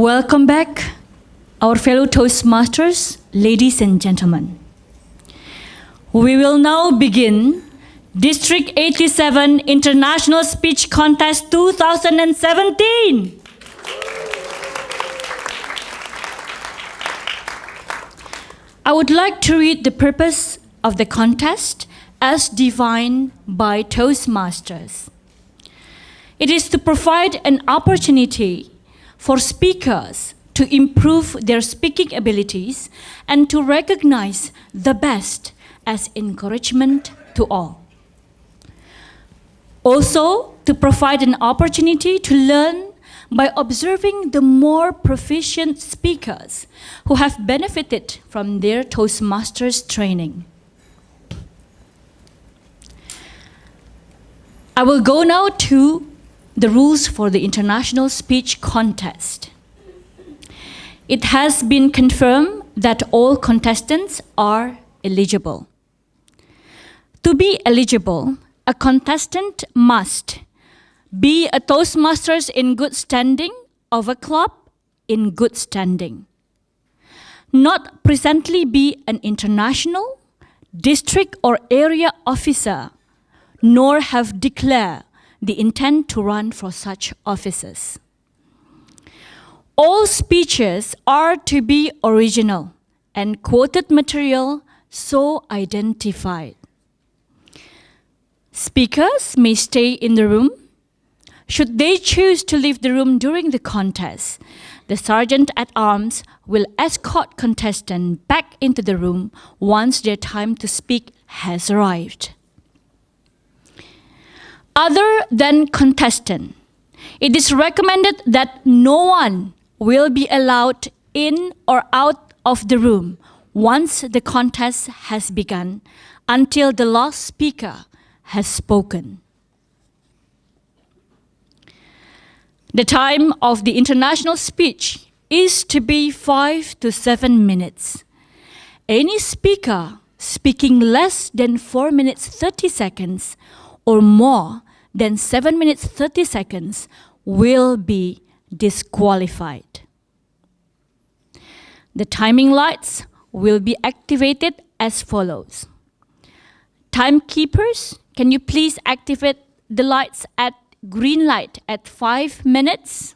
Welcome back, our fellow Toastmasters, ladies and gentlemen. We will now begin District 87 International Speech Contest 2017. I would like to read the purpose of the contest as defined by Toastmasters. It is to provide an opportunity for speakers to improve their speaking abilities and to recognize the best as encouragement to all. Also, to provide an opportunity to learn by observing the more proficient speakers who have benefited from their Toastmasters training. I will go now to the rules for the International Speech Contest. It has been confirmed that all contestants are eligible. To be eligible, a contestant must be a Toastmasters in good standing of a club in good standing, not presently be an international, district or area officer, nor have declared the intent to run for such offices. All speeches are to be original and quoted material so identified. Speakers may stay in the room. Should they choose to leave the room during the contest, the Sergeant-at-Arms will escort contestants back into the room once their time to speak has arrived. Other than contestant, it is recommended that no one will be allowed in or out of the room once the contest has begun until the last speaker has spoken. The time of the international speech is to be 5 to 7 minutes. Any speaker speaking less than 4 minutes 30 seconds or more than 7 minutes 30 seconds will be disqualified. The timing lights will be activated as follows. Timekeepers, can you please activate the lights at green light at 5 minutes,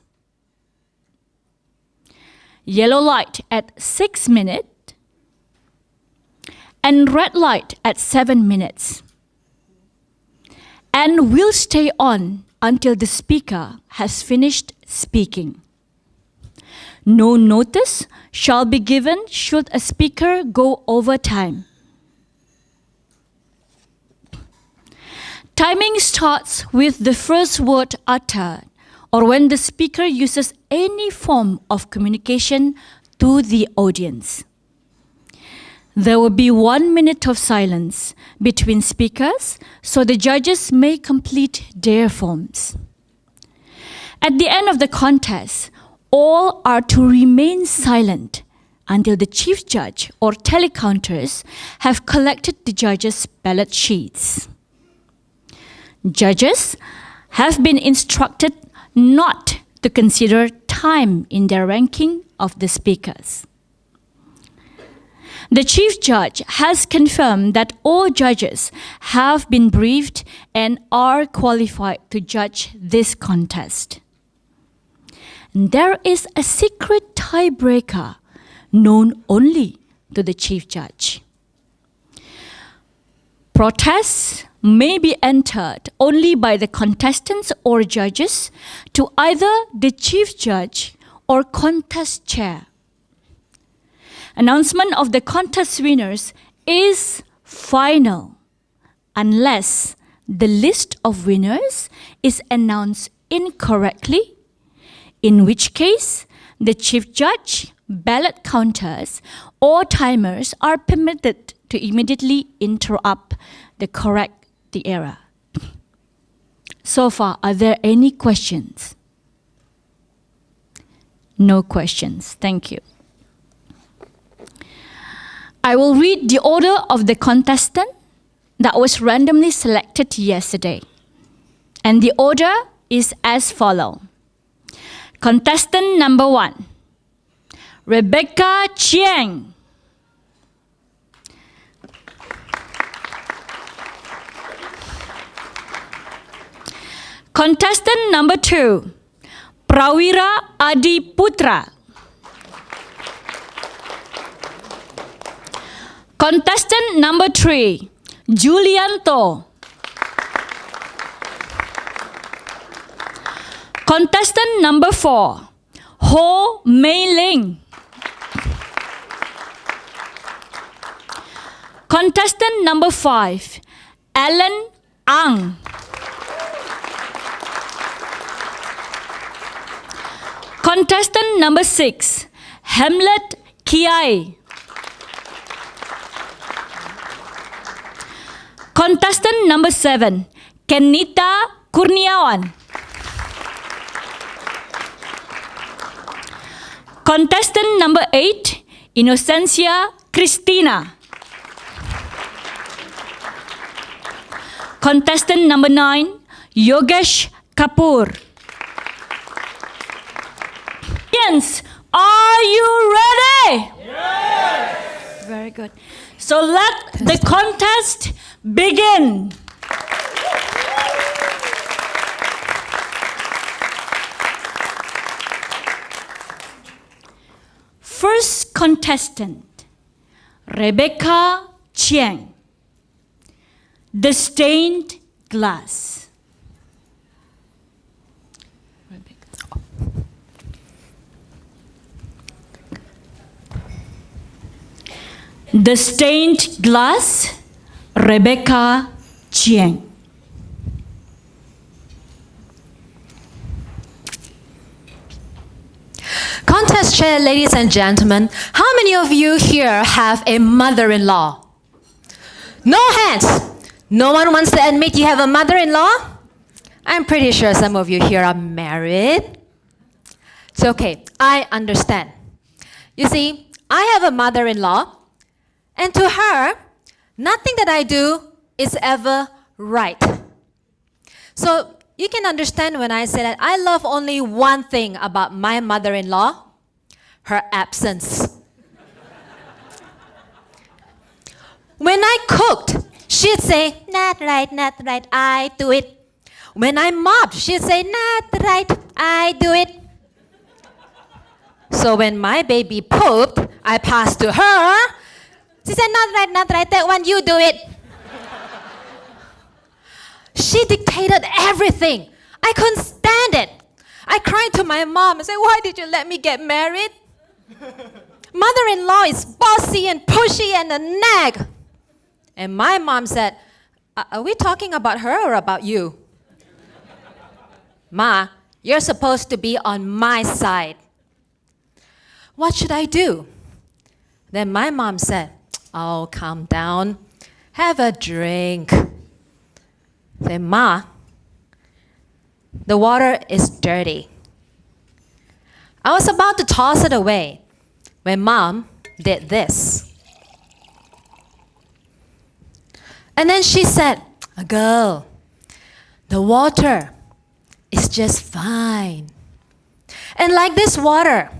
yellow light at 6 minutes, and red light at 7 minutes. And will stay on until the speaker has finished speaking. No notice shall be given should a speaker go over time. Timing starts with the first word uttered or when the speaker uses any form of communication to the audience. There will be 1 minute of silence between speakers so the judges may complete their forms. At the end of the contest, all are to remain silent until the chief judge or telecounters have collected the judges' ballot sheets. Judges have been instructed not to consider time in their ranking of the speakers. The chief judge has confirmed that all judges have been briefed and are qualified to judge this contest. There is a secret tiebreaker known only to the chief judge. Protests may be entered only by the contestants or judges to either the chief judge or contest chair. Announcement of the contest winners is final unless the list of winners is announced incorrectly, in which case the chief judge, ballot counters, or timers are permitted to immediately interrupt the error. So far, are there any questions? No questions. Thank you. I will read the order of the contestant that was randomly selected yesterday. And the order is as follows. Contestant number 1, Rebecca Chiang. Contestant number 2, Prawira Adi Putra. Contestant number 3, Julianto. Contestant number 4, Ho Mei Ling. Contestant number 5, Alan Ang. Contestant number 6, Hamlet Kiai. Contestant number 7, Kenita Kurniawan. Contestant number 8, Innocencia Christina. Contestant number 9, Yogesh Kapoor. Are you ready? Yes! Very good. So let the contest begin. First contestant, Rebecca Chiang. The Stained Glass. The Stained Glass, Rebecca Chiang. Contest chair, ladies and gentlemen, how many of you here have a mother-in-law? No hands. No one wants to admit you have a mother-in-law? I'm pretty sure some of you here are married. It's okay, I understand. You see, I have a mother-in-law, and to her, nothing that I do is ever right. So you can understand when I say that I love only one thing about my mother-in-law, her absence. When I cooked, she'd say, not right, I do it. When I mopped, she'd say, not right, I do it. So when my baby pooped, I passed to her. She said, not right, that one, you do it. She dictated everything. I couldn't stand it. I cried to my mom and said, why did you let me get married? Mother-in-law is bossy and pushy and a nag. And my mom said, are we talking about her or about you? Ma, you're supposed to be on my side. What should I do? Then my mom said, oh, calm down. Have a drink. I said, Ma, the water is dirty. I was about to toss it away when Mom did this. And then she said, girl, the water is just fine. And like this water,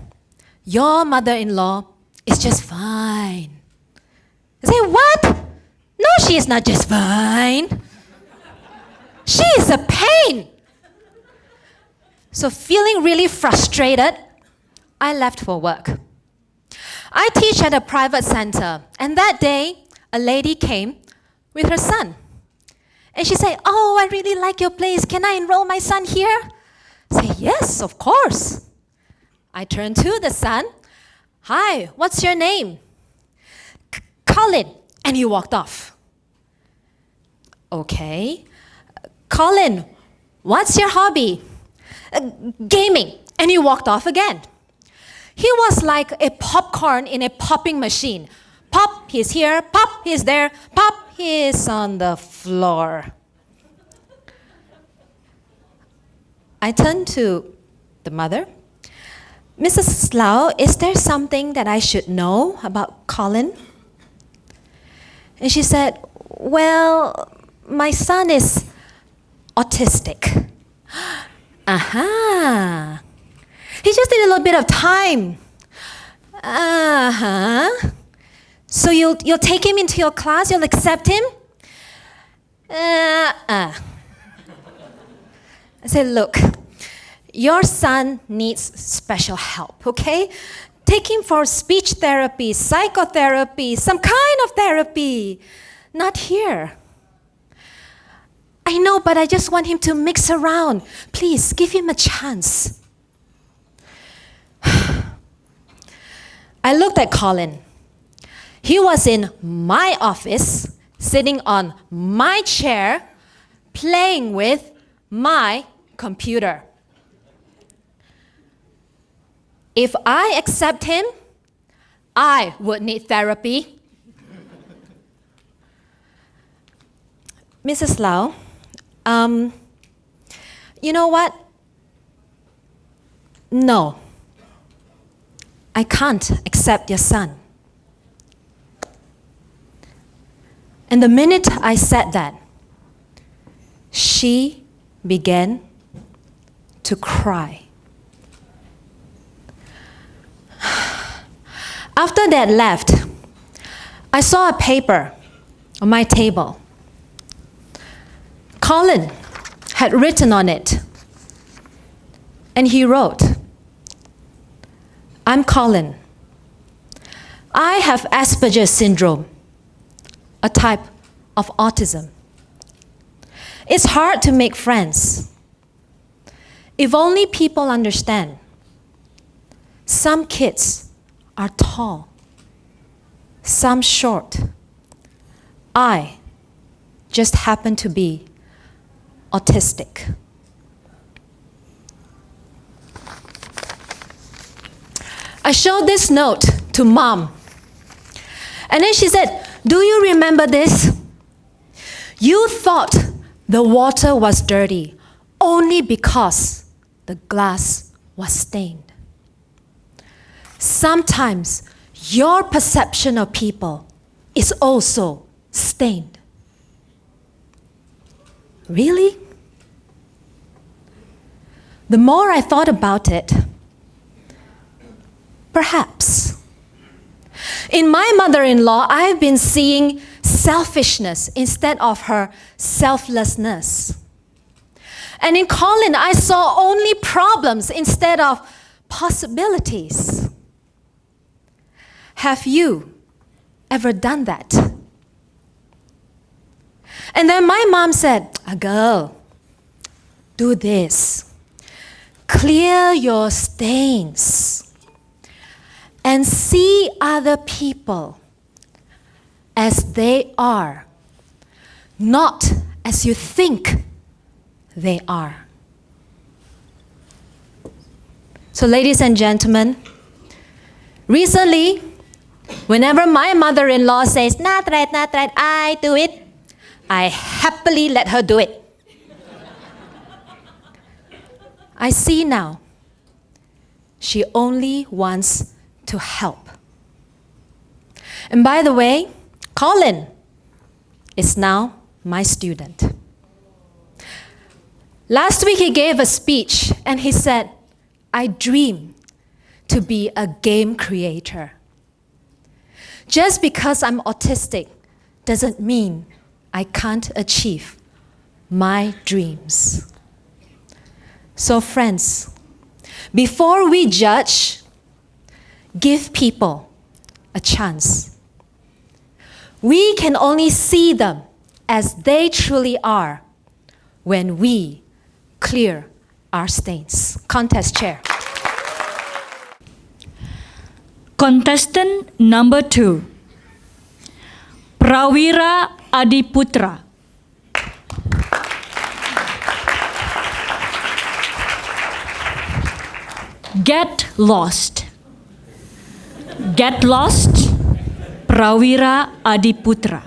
your mother-in-law is just fine. I say, what? No, she is not just fine. She is a pain. So feeling really frustrated, I left for work. I teach at a private center, and that day, a lady came with her son. And she said, oh, I really like your place. Can I enroll my son here? I say, yes, of course. I turned to the son. Hi, what's your name? Colin. And he walked off. Okay. Colin, what's your hobby? Gaming. And he walked off again. He was like a popcorn in a popping machine. Pop, he's here. Pop, he's there. Pop, he's on the floor. I turned to the mother. Mrs. Lau, is there something that I should know about Colin? And she said, well, my son is autistic. Aha. He just need a little bit of time. Uh-huh. So you'll take him into your class? You'll accept him? I said, look, your son needs special help, okay? Take him for speech therapy, psychotherapy, some kind of therapy. Not here. I know, but I just want him to mix around. Please, give him a chance. I looked at Colin. He was in my office, sitting on my chair, playing with my computer. If I accept him, I would need therapy. Mrs. Lau, you know what? No, I can't accept your son. And the minute I said that, she began to cry. After Dad left, I saw a paper on my table. Colin had written on it, and he wrote, I'm Colin. I have Asperger's syndrome, a type of autism. It's hard to make friends. If only people understand. Some kids are tall, some short. I just happen to be autistic. I showed this note to Mom. And then she said, do you remember this? You thought the water was dirty only because the glass was stained. Sometimes your perception of people is also stained. Really? The more I thought about it, perhaps. In my mother-in-law, I've been seeing selfishness instead of her selflessness. And in Colin, I saw only problems instead of possibilities. Have you ever done that? And then my mom said, girl, do this. Clear your stains and see other people as they are, not as you think they are. So, ladies and gentlemen, recently, whenever my mother-in-law says, not right, I do it, I happily let her do it. I see now, she only wants to help. And by the way, Colin is now my student. Last week he gave a speech and he said, I dream to be a game creator. Just because I'm autistic doesn't mean I can't achieve my dreams. So friends, before we judge, give people a chance. We can only see them as they truly are when we clear our stains. Contest chair. Contestant number 2, Prawira Adiputra. Get lost. Get lost, Prawira Adiputra.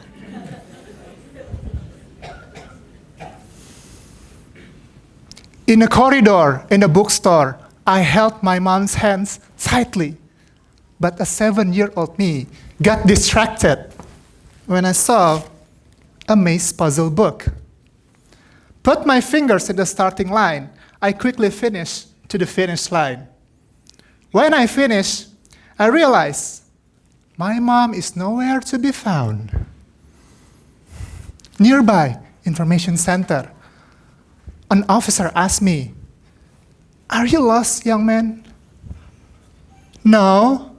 In a corridor in a bookstore, I held my mom's hands tightly. But a 7-year-old me got distracted when I saw a maze puzzle book. Put my fingers in the starting line. I quickly finished to the finish line. When I finished, I realized my mom is nowhere to be found. Nearby information center, an officer asked me, "Are you lost, young man?" "No,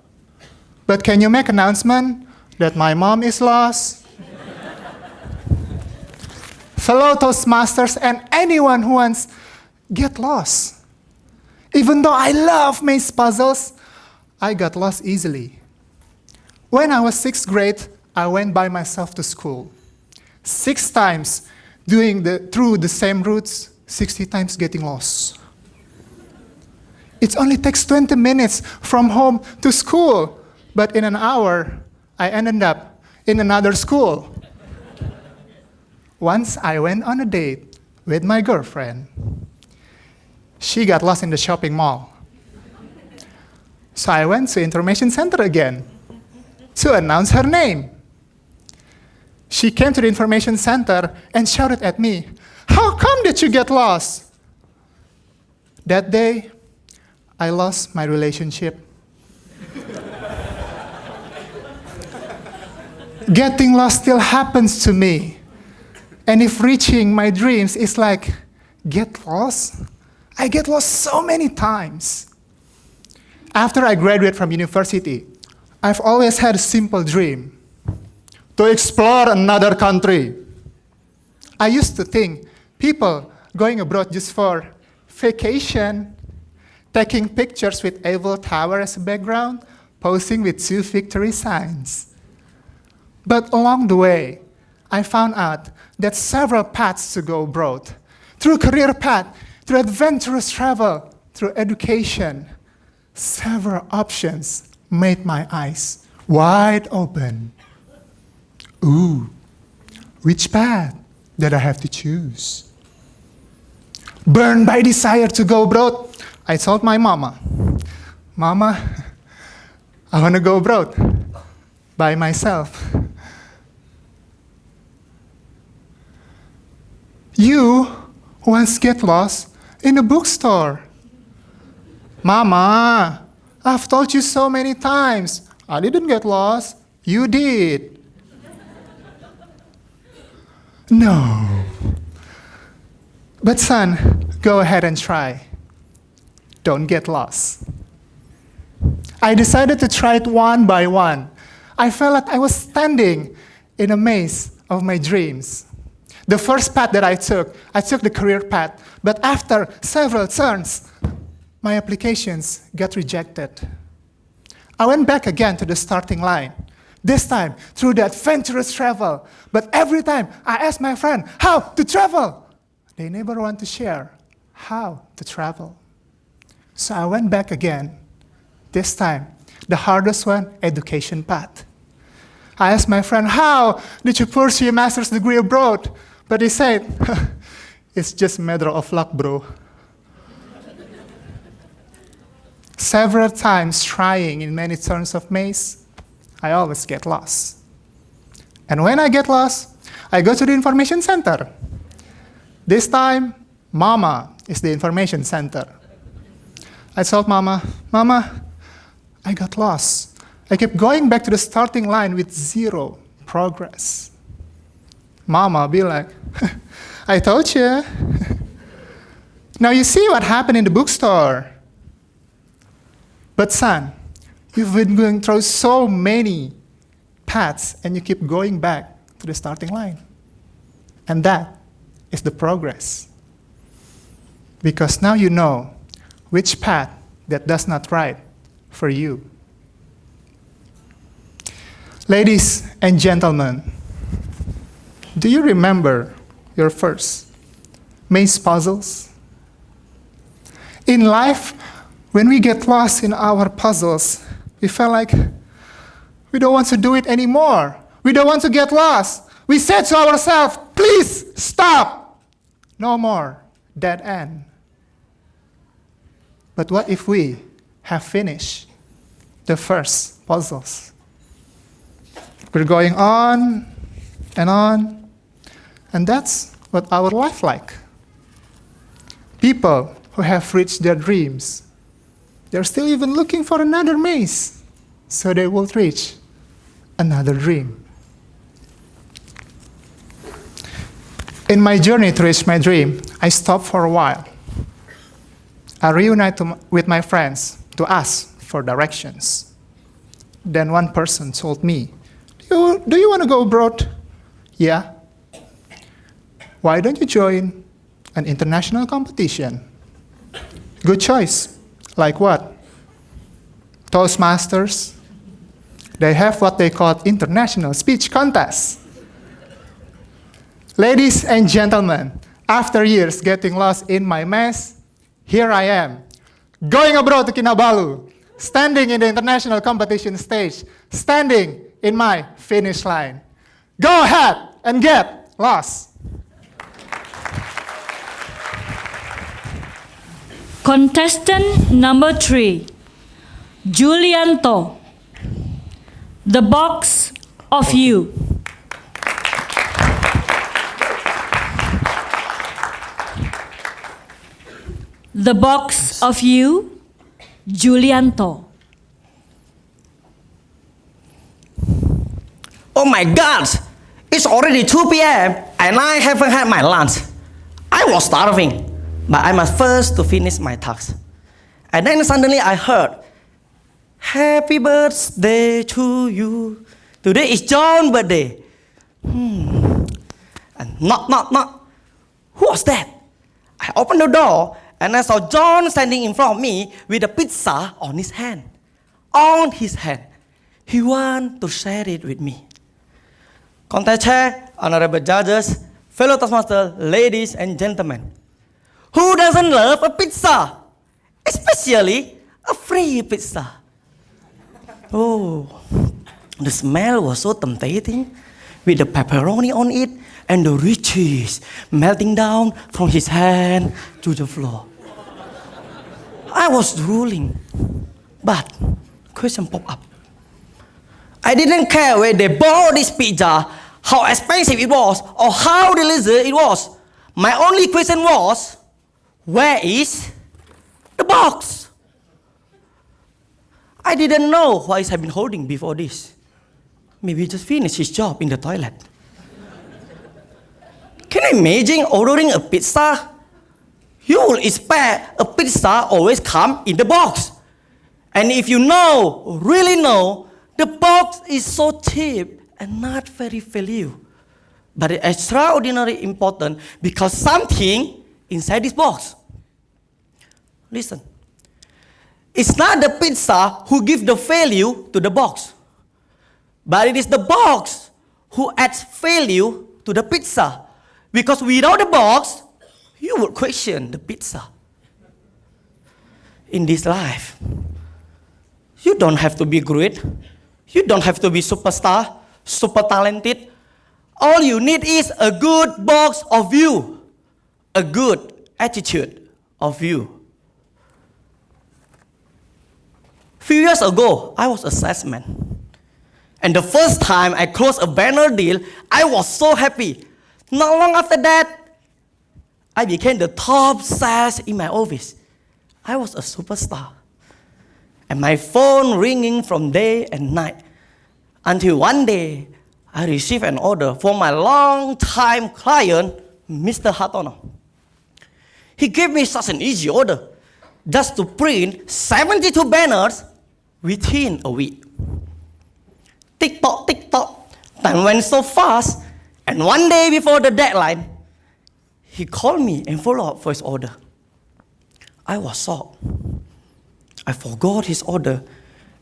but can you make announcement that my mom is lost?" Fellow Toastmasters and anyone who wants get lost. Even though I love maze puzzles, I got lost easily. When I was 6th grade, I went by myself to school. 6 times through the same routes, 60 times getting lost. It only takes 20 minutes from home to school, but in an hour, I ended up in another school. Once I went on a date with my girlfriend. She got lost in the shopping mall. So I went to information center again to announce her name. She came to the information center and shouted at me, "How come did you get lost?" That day, I lost my relationship. Getting lost still happens to me. And if reaching my dreams is like, get lost, I get lost so many times. After I graduated from university, I've always had a simple dream, to explore another country. I used to think people going abroad just for vacation, taking pictures with Eiffel Tower as a background, posing with 2 victory signs. But along the way, I found out that several paths to go abroad, through career path, through adventurous travel, through education, several options made my eyes wide open. Ooh, which path did I have to choose? Burned by desire to go abroad, I told my mama, "Mama, I want to go abroad by myself." You once get lost in a bookstore. "Mama, I've told you so many times. I didn't get lost. You did." No. But son, go ahead and try. Don't get lost. I decided to try it one by one. I felt like I was standing in a maze of my dreams. The first path that I took the career path, but after several turns, my applications got rejected. I went back again to the starting line, this time through the adventurous travel. But every time I asked my friend how to travel, they never want to share how to travel. So I went back again, this time the hardest one, education path. I asked my friend, "How did you pursue a master's degree abroad?" But he said, "It's just a matter of luck, bro." Several times trying in many turns of maze, I always get lost. And when I get lost, I go to the information center. This time, Mama is the information center. I told Mama, "Mama, I got lost. I kept going back to the starting line with 0 progress." Mama be like, "I told you." Now you see what happened in the bookstore. But son, you've been going through so many paths and you keep going back to the starting line. And that is the progress. Because now you know which path that does not right for you. Ladies and gentlemen, do you remember your first maze puzzles? In life, when we get lost in our puzzles, we feel like we don't want to do it anymore. We don't want to get lost. We said to ourselves, "Please stop. No more dead end." But what if we have finished the first puzzles? We're going on, and that's what our life like. People who have reached their dreams, they're still even looking for another maze. so they will reach another dream. In my journey to reach my dream, I stopped for a while. I reunited with my friends to ask for directions. Then one person told me, do you want to go abroad? Yeah. Why don't you join an international competition? Good choice. Like what? Toastmasters. They have what they call international speech contests. Ladies and gentlemen, after years getting lost in my mess, here I am, going abroad to Kinabalu, standing in the international competition stage, standing in my finish line. Go ahead and get lost. Contestant number 3, Julianto. The box of you. The box of you, Julianto. Oh my God! It's already 2 p.m. and I haven't had my lunch. I was starving, but I must first to finish my task. And then suddenly I heard, "Happy birthday to you. Today is John's birthday." And knock. Who was that? I opened the door and I saw John standing in front of me with a pizza on his hand. On his hand. He wanted to share it with me. Contest chair, honorable judges, fellow Toastmasters, ladies and gentlemen. Who doesn't love a pizza? Especially a free pizza. Oh, the smell was so tempting with the pepperoni on it and the rich cheese melting down from his hand to the floor. I was drooling, but question popped up. I didn't care where they bought this pizza, how expensive it was, or how delicious it was. My only question was, where is the box? I didn't know what he's been holding before this. Maybe he just finished his job in the toilet. Can you imagine ordering a pizza? You will expect a pizza always come in the box. And if you know, really know, the box is so cheap and not very value. But it's extraordinarily important because something inside this box. Listen. It's not the pizza who gives the value to the box, but it is the box who adds value to the pizza. Because without the box, you would question the pizza. In this life, you don't have to be great. You don't have to be superstar, super talented. All you need is a good box of you, a good attitude of you. Few years ago, I was a salesman. And the first time I closed a banner deal, I was so happy. Not long after that, I became the top sales in my office. I was a superstar. And my phone ringing from day and night. Until one day, I received an order from my long-time client, Mr. Hartono. He gave me such an easy order, just to print 72 banners within a week. Tick-tock, time went so fast, and one day before the deadline, he called me and followed up for his order. I was shocked. I forgot his order,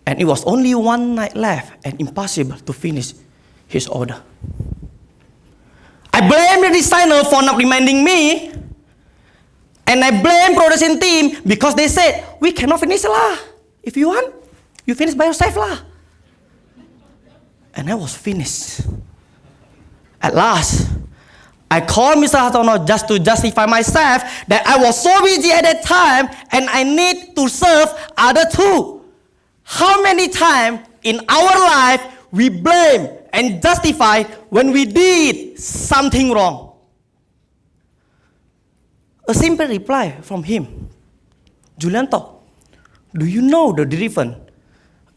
and it was only one night left and impossible to finish his order. I blame the designer for not reminding me, and I blame production team because they said, we cannot finish lah. If you want, you finish by yourself lah. And I was finished. At last, I called Mr. Hartono just to justify myself that I was so busy at that time and I need to serve others too. How many times in our life we blame and justify when we did something wrong? A simple reply from him. Julianto, do you know the difference?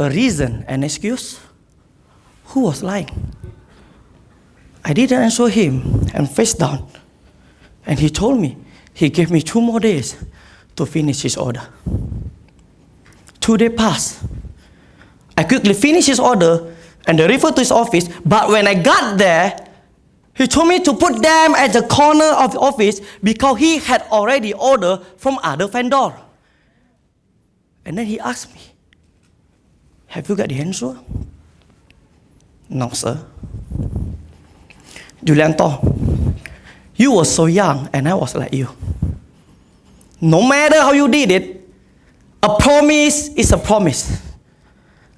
a reason, an excuse? Who was lying? I didn't answer him and face down. And he told me he gave me 2 more days to finish his order. 2 days passed. I quickly finished his order and referred to his office, but when I got there, he told me to put them at the corner of the office because he had already ordered from other vendor. And then he asked me, have you got the answer? No, sir. Julianto, you were so young and I was like you. No matter how you did it, a promise is a promise.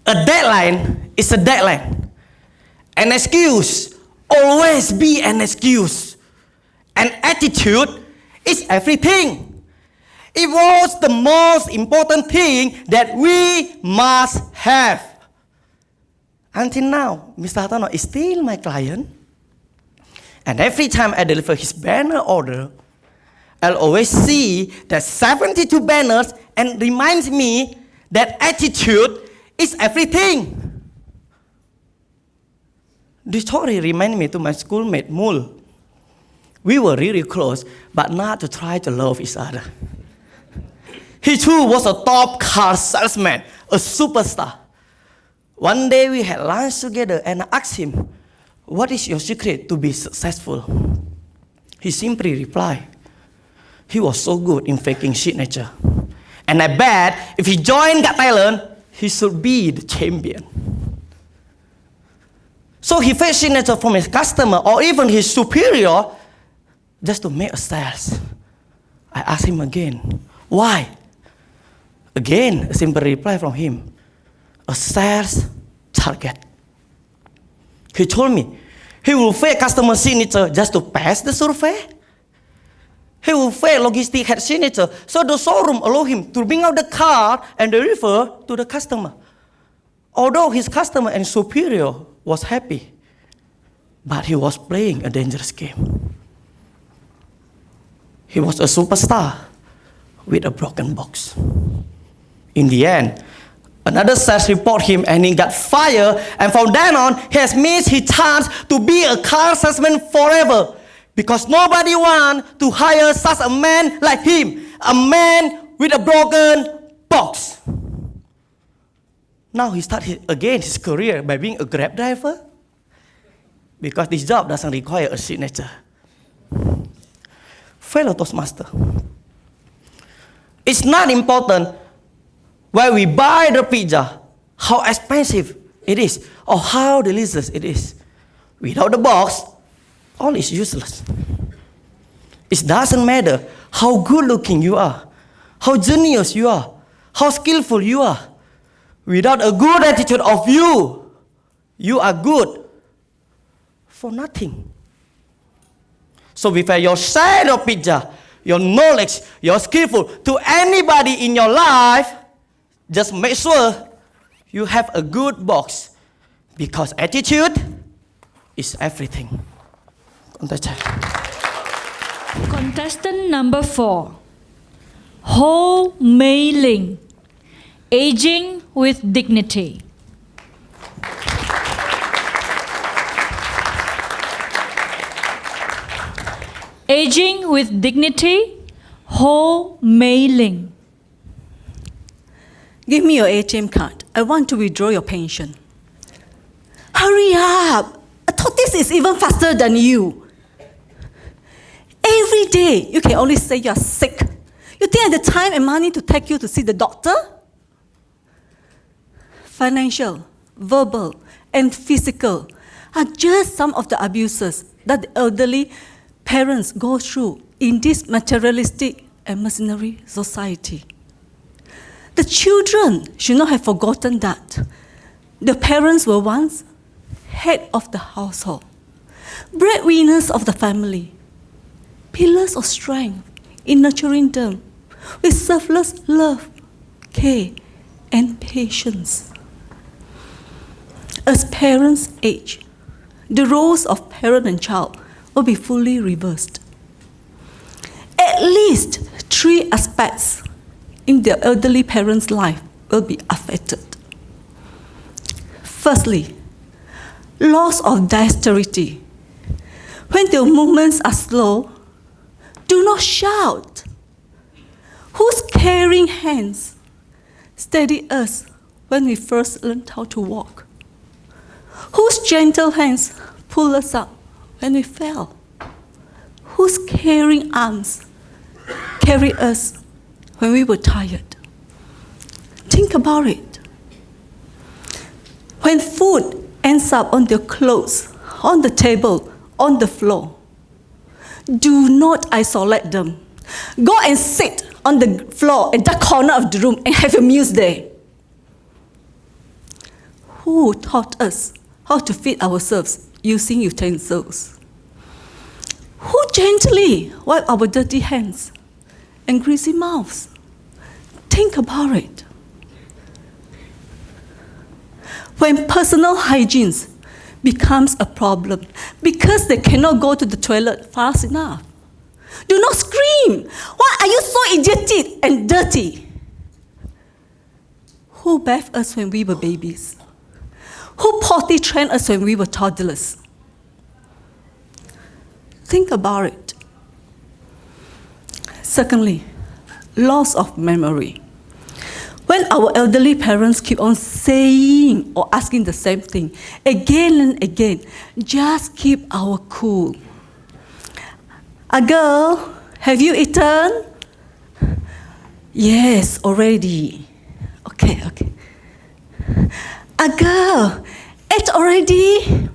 A deadline is a deadline. An excuse always be an excuse. An attitude is everything. It was the most important thing that we must have. Until now, Mr. Hatano is still my client. And every time I deliver his banner order, I'll always see that 72 banners and reminds me that attitude is everything. This story reminds me to my schoolmate Mul. We were really close, but not to try to love each other. He too was a top car salesman, a superstar. One day we had lunch together and I asked him, what is your secret to be successful? He simply replied, he was so good in faking signature. And I bet if he joined Got Talent, he should be the champion. So he faked signature from his customer or even his superior just to make a sales. I asked him again, why? Again, a simple reply from him, a sales target. He told me he will fake customer signature just to pass the survey. He will fake logistic head signature so the showroom allow him to bring out the car and deliver to the customer. Although his customer and superior was happy, but he was playing a dangerous game. He was a superstar with a broken box. In the end, another sales report him and he got fired, and from then on, he has missed his chance to be a car salesman forever because nobody wants to hire such a man like him, a man with a broken box. Now he started again his career by being a Grab driver because this job doesn't require a signature. Fellow Toastmaster, it's not important where we buy the pizza, how expensive it is, or how delicious it is. Without the box, all is useless. It doesn't matter how good looking you are, how genius you are, how skillful you are. Without a good attitude of you, you are good for nothing. So before you share your pizza, your knowledge, your skillful to anybody in your life, just make sure you have a good box because attitude is everything. Contestant number 4, Ho Mei Ling, aging with dignity. Aging with dignity, Ho Mei Ling. Give me your ATM card. I want to withdraw your pension. Hurry up! I thought this is even faster than you. Every day, you can only say you're sick. You think I have the time and money to take you to see the doctor? Financial, verbal, and physical are just some of the abuses that the elderly parents go through in this materialistic and mercenary society. The children should not have forgotten that the parents were once head of the household, breadwinners of the family, pillars of strength in nurturing them with selfless love, care, and patience. As parents age, the roles of parent and child will be fully reversed. At least 3 aspects in the elderly parent's life will be affected. Firstly, loss of dexterity. When the movements are slow, do not shout. Whose caring hands steady us when we first learned how to walk? Whose gentle hands pull us up when we fell? Whose caring arms carry us when we were tired? Think about it. When food ends up on your clothes, on the table, on the floor, do not isolate them. Go and sit on the floor at that corner of the room and have your meals there. Who taught us how to feed ourselves using utensils? Who gently wipe our dirty hands and greasy mouths? Think about it. When personal hygiene becomes a problem because they cannot go to the toilet fast enough, do not scream. Why are you so idiotic and dirty? Who bathed us when we were babies? Who potty trained us when we were toddlers? Think about it. Secondly, loss of memory. When our elderly parents keep on saying or asking the same thing again and again, just keep our cool. Girl, have you eaten? Yes, already. Okay. Girl, ate already?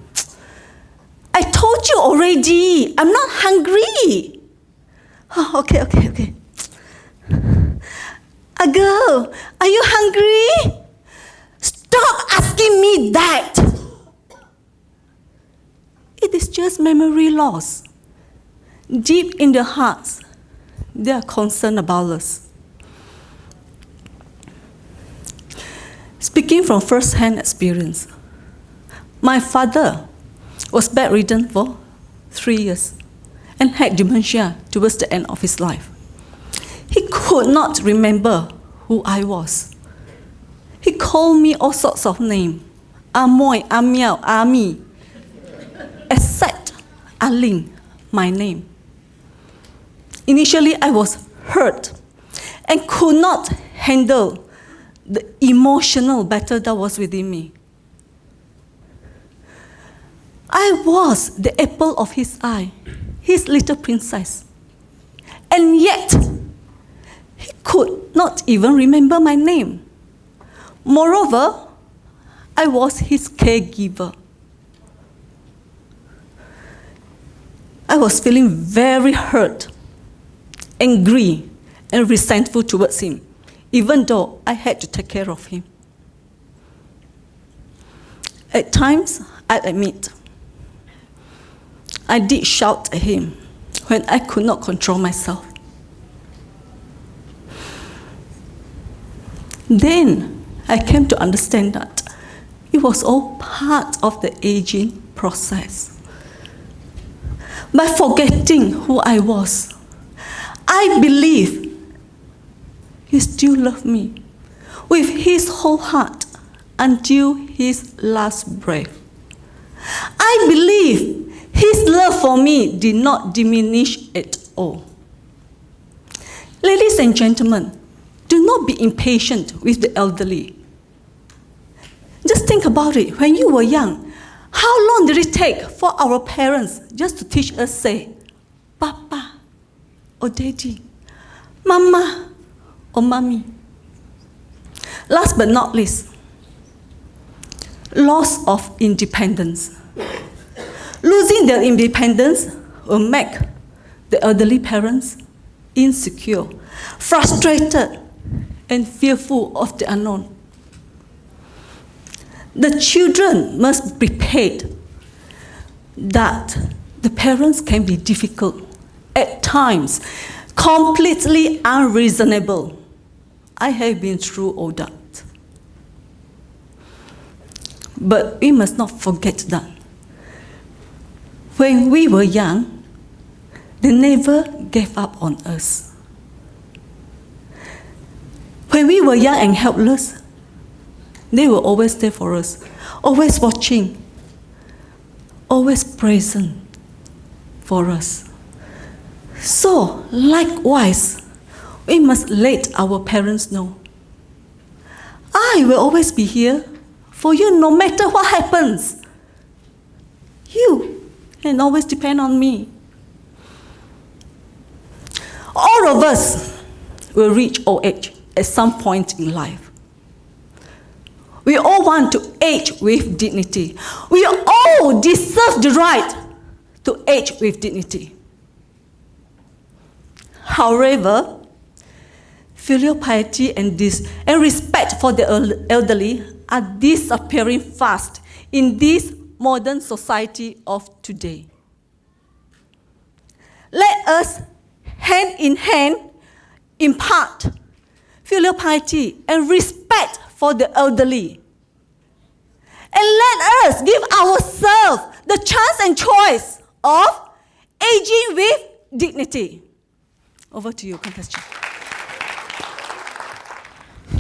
I told you already, I'm not hungry. Oh, okay. Girl, are you hungry? Stop asking me that. It is just memory loss. Deep in their hearts, they are concerned about us. Speaking from first-hand experience, my father was bedridden for 3 years and had dementia towards the end of his life. He could not remember who I was. He called me all sorts of names, Amoy, Amiao, Ami, except Aling, my name. Initially, I was hurt and could not handle the emotional battle that was within me. I was the apple of his eye, his little princess. And yet, he could not even remember my name. Moreover, I was his caregiver. I was feeling very hurt, angry, and resentful towards him, even though I had to take care of him. At times, I admit, I did shout at him when I could not control myself. Then I came to understand that it was all part of the aging process. By forgetting who I was, I believe he still loved me with his whole heart until his last breath. I believe his love for me did not diminish at all. Ladies and gentlemen, do not be impatient with the elderly. Just think about it. When you were young, how long did it take for our parents just to teach us, say, Papa or Daddy, Mama or Mommy? Last but not least, loss of independence. Losing their independence will make the elderly parents insecure, frustrated, and fearful of the unknown. The children must be prepared that the parents can be difficult, at times completely unreasonable. I have been through all that. But we must not forget that when we were young, they never gave up on us. When we were young and helpless, They were always there for us, always watching, always present for us. So, likewise, we must let our parents know. I will always be here for you no matter what happens. You can always depend on me. All of us will reach old age at some point in life. We all want to age with dignity. We all deserve the right to age with dignity. However, filial piety and respect for the elderly are disappearing fast in this modern society of today. Let us, hand in hand, impart filial piety and respect for the elderly. And let us give ourselves the chance and choice of aging with dignity. Over to you, Contest Chair.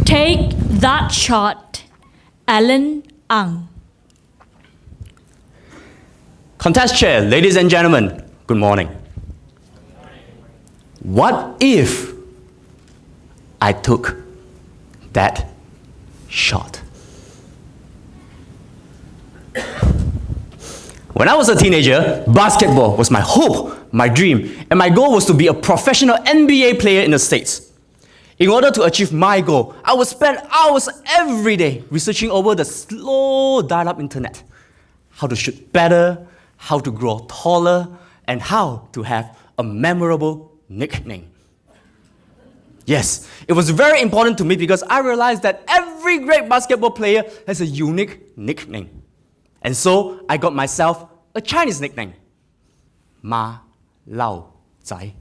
Take that shot, Alan Ang. Contest Chair, ladies and gentlemen, good morning. What if I took that shot? When I was a teenager, basketball was my hope, my dream, and my goal was to be a professional NBA player in the States. In order to achieve my goal, I would spend hours every day researching over the slow dial-up internet. How to shoot better, how to grow taller, and how to have a memorable nickname. Yes, it was very important to me because I realized that every great basketball player has a unique nickname. And so I got myself a Chinese nickname, Ma Lao Zai,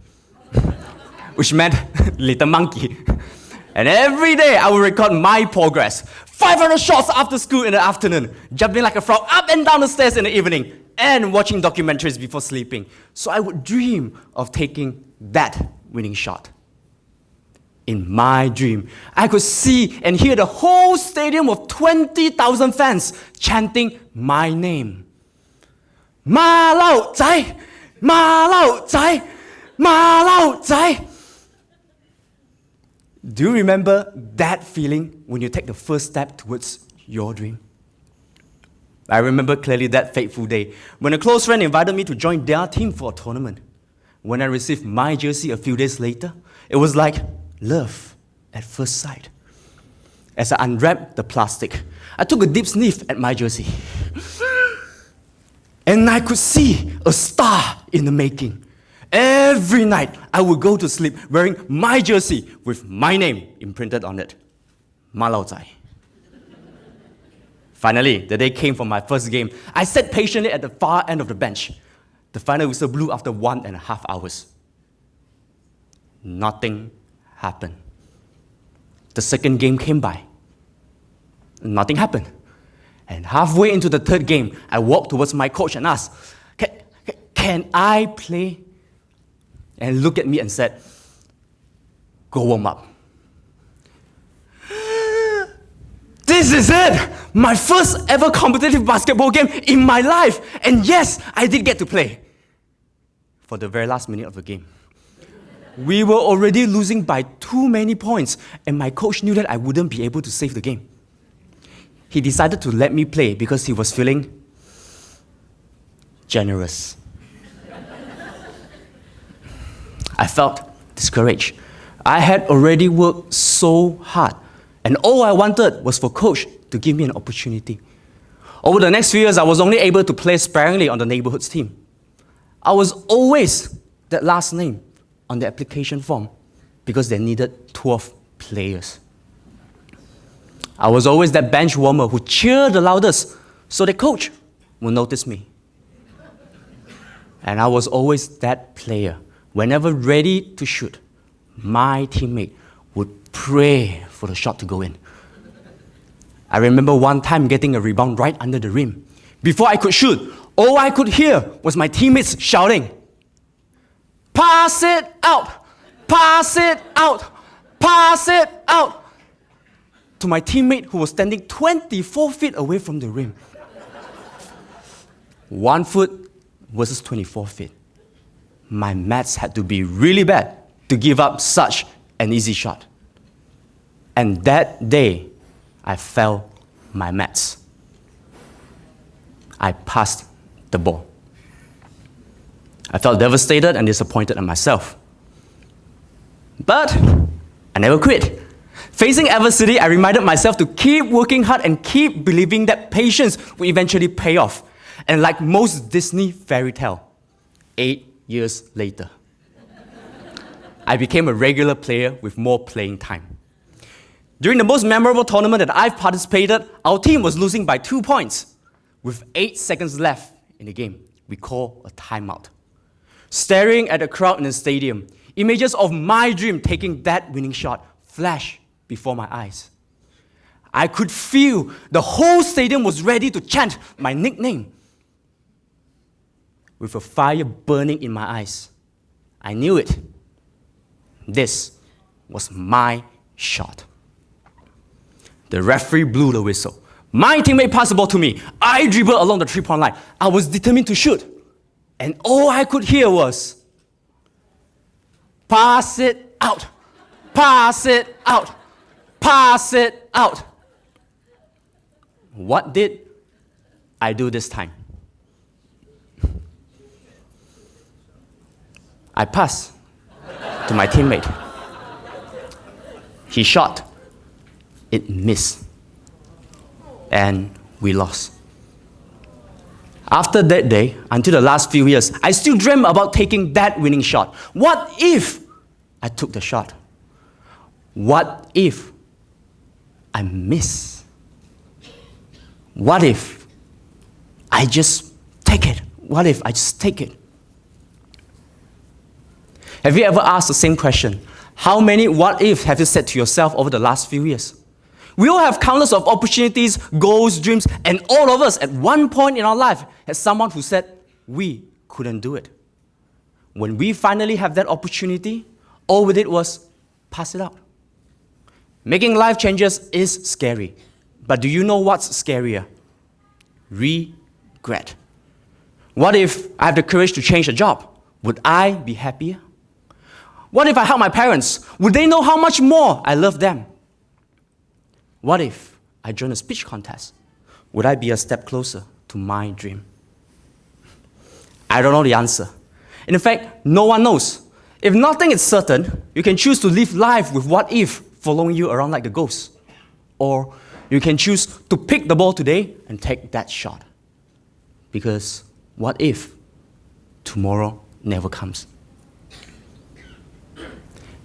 which meant little monkey. And every day I would record my progress. 500 shots after school in the afternoon, jumping like a frog up and down the stairs in the evening, and watching documentaries before sleeping. So I would dream of taking that winning shot. In my dream, I could see and hear the whole stadium of 20,000 fans chanting my name. Ma Lao Zai! Ma Lao Zai! Ma Lao Zai! Do you remember that feeling when you take the first step towards your dream? I remember clearly that fateful day when a close friend invited me to join their team for a tournament. When I received my jersey a few days later, it was like love at first sight. As I unwrapped the plastic, I took a deep sniff at my jersey. And I could see a star in the making. Every night, I would go to sleep wearing my jersey with my name imprinted on it. Ma Lao Zai. Finally, the day came for my first game. I sat patiently at the far end of the bench. The final whistle blew after 1.5 hours. Nothing happened. The second game came by. Nothing happened. And halfway into the third game, I walked towards my coach and asked, can I play? And he looked at me and said, go warm up. This is it! My first ever competitive basketball game in my life. And yes, I did get to play. For the very last minute of the game. We were already losing by too many points, and my coach knew that I wouldn't be able to save the game. He decided to let me play because he was feeling generous. I felt discouraged. I had already worked so hard, and all I wanted was for coach to give me an opportunity. Over the next few years, I was only able to play sparingly on the neighborhood's team. I was always that last name on the application form because they needed 12 players. I was always that bench warmer who cheered the loudest so the coach would notice me. And I was always that player. Whenever ready to shoot, my teammate would pray for the shot to go in. I remember one time getting a rebound right under the rim. Before I could shoot, all I could hear was my teammates shouting, pass it out, pass it out, pass it out. to my teammate who was standing 24 feet away from the rim. 1 foot versus 24 feet. My maths had to be really bad to give up such an easy shot. And that day, I failed my maths. I passed the ball. I felt devastated and disappointed in myself. But I never quit. Facing adversity, I reminded myself to keep working hard and keep believing that patience will eventually pay off. And like most Disney fairy tale, 8 years later, I became a regular player with more playing time. During the most memorable tournament that I've participated, our team was losing by 2 points. With 8 seconds left in the game, we call a timeout. Staring at the crowd in the stadium, images of my dream taking that winning shot flashed before my eyes. I could feel the whole stadium was ready to chant my nickname. With a fire burning in my eyes, I knew it. This was my shot. The referee blew the whistle. My teammate passed the ball to me. I dribbled along the three-point line. I was determined to shoot. And all I could hear was, pass it out, pass it out, pass it out. What did I do this time? I passed to my teammate. He shot. It missed. And we lost. After that day, until the last few years, I still dream about taking that winning shot. What if I took the shot? What if I miss? What if I just take it? What if I just take it? Have you ever asked the same question? How many what ifs have you said to yourself over the last few years? We all have countless of opportunities, goals, dreams, and all of us at one point in our life had someone who said we couldn't do it. When we finally have that opportunity, all we did was pass it out. Making life changes is scary. But do you know what's scarier? Regret. What if I have the courage to change a job? Would I be happier? What if I help my parents? Would they know how much more I love them? What if I join a speech contest? Would I be a step closer to my dream? I don't know the answer. In fact, no one knows. If nothing is certain, you can choose to live life with what if following you around like a ghost. Or you can choose to pick the ball today and take that shot. Because what if tomorrow never comes?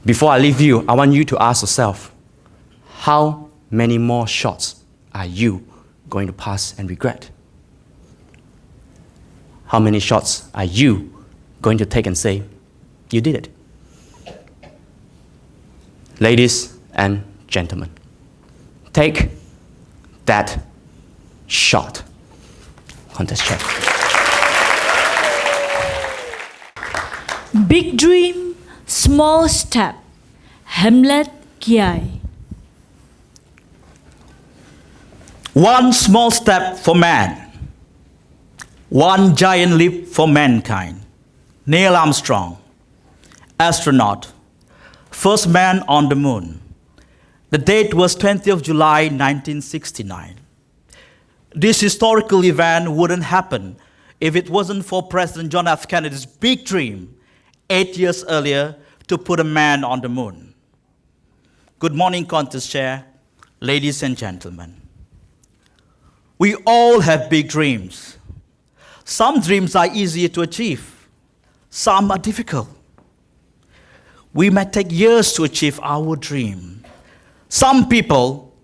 Before I leave you, I want you to ask yourself, how many more shots are you going to pass and regret? How many shots are you going to take and say, you did it? Ladies and gentlemen, take that shot. Contest check. Big dream, small step. Hamlet Kiai. One small step for man, one giant leap for mankind. Neil Armstrong, astronaut, first man on the moon. The date was 20th of July, 1969. This historical event wouldn't happen if it wasn't for President John F. Kennedy's big dream 8 years earlier to put a man on the moon. Good morning, contest chair, ladies and gentlemen. We all have big dreams. Some dreams are easier to achieve. Some are difficult. We might take years to achieve our dream. Some people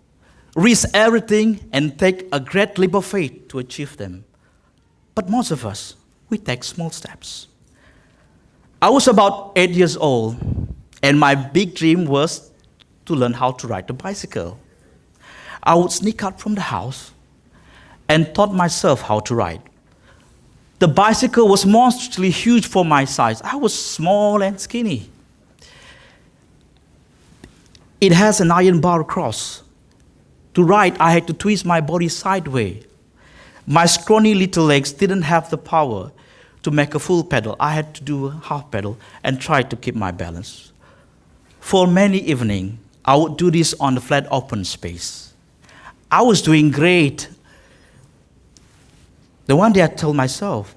risk everything and take a great leap of faith to achieve them. But most of us, we take small steps. I was about 8 years old, and my big dream was to learn how to ride a bicycle. I would sneak out from the house and taught myself how to ride. The bicycle was monstrously huge for my size. I was small and skinny. It has an iron bar across, To ride, I had to twist my body sideways. My scrawny little legs didn't have the power to make a full pedal. I had to do a half pedal and try to keep my balance. For many evenings, I would do this on the flat open space. I was doing great. The one day I told myself,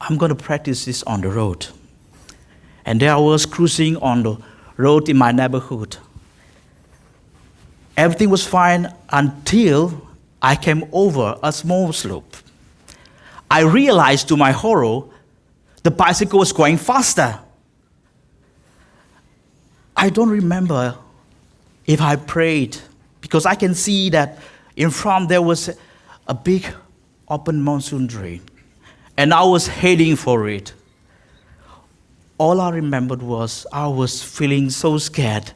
I'm going to practice this on the road. And there I was cruising on the road in my neighborhood. Everything was fine until I came over a small slope. I realized to my horror, the bicycle was going faster. I don't remember if I prayed, because I can see that in front there was a big open monsoon drain, and I was heading for it. All I remembered was I was feeling so scared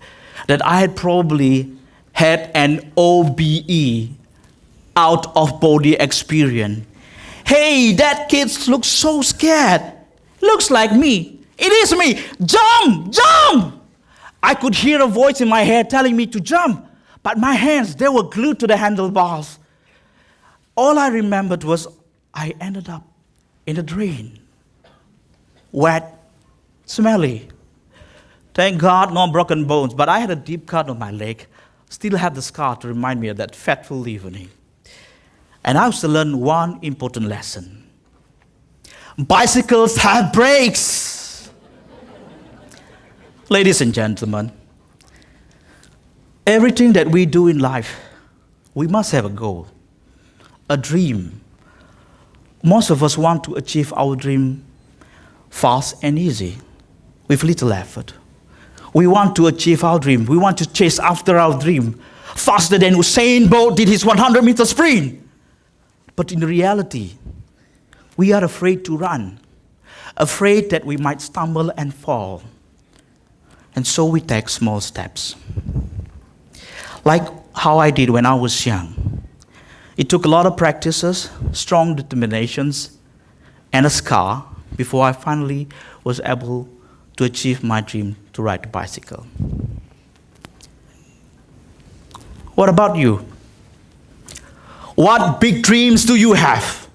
that I had probably had an OBE, out of body experience. Hey, that kid looks so scared. Looks like me. It is me. Jump, jump. I could hear a voice in my head telling me to jump, but my hands, they were glued to the handlebars. All I remembered was I ended up in a drain. Wet, smelly. Thank God, no broken bones, but I had a deep cut on my leg. Still have the scar to remind me of that fateful evening. And I also learned one important lesson. Bicycles have brakes. Ladies and gentlemen, everything that we do in life, we must have a goal, a dream. Most of us want to achieve our dream fast and easy, with little effort. We want to achieve our dream. We want to chase after our dream faster than Usain Bolt did his 100-meter sprint. But in reality, we are afraid to run, afraid that we might stumble and fall. And so we take small steps. Like how I did when I was young. It took a lot of practices, strong determinations, and a scar before I finally was able to achieve my dream to ride a bicycle. What about you? What big dreams do you have?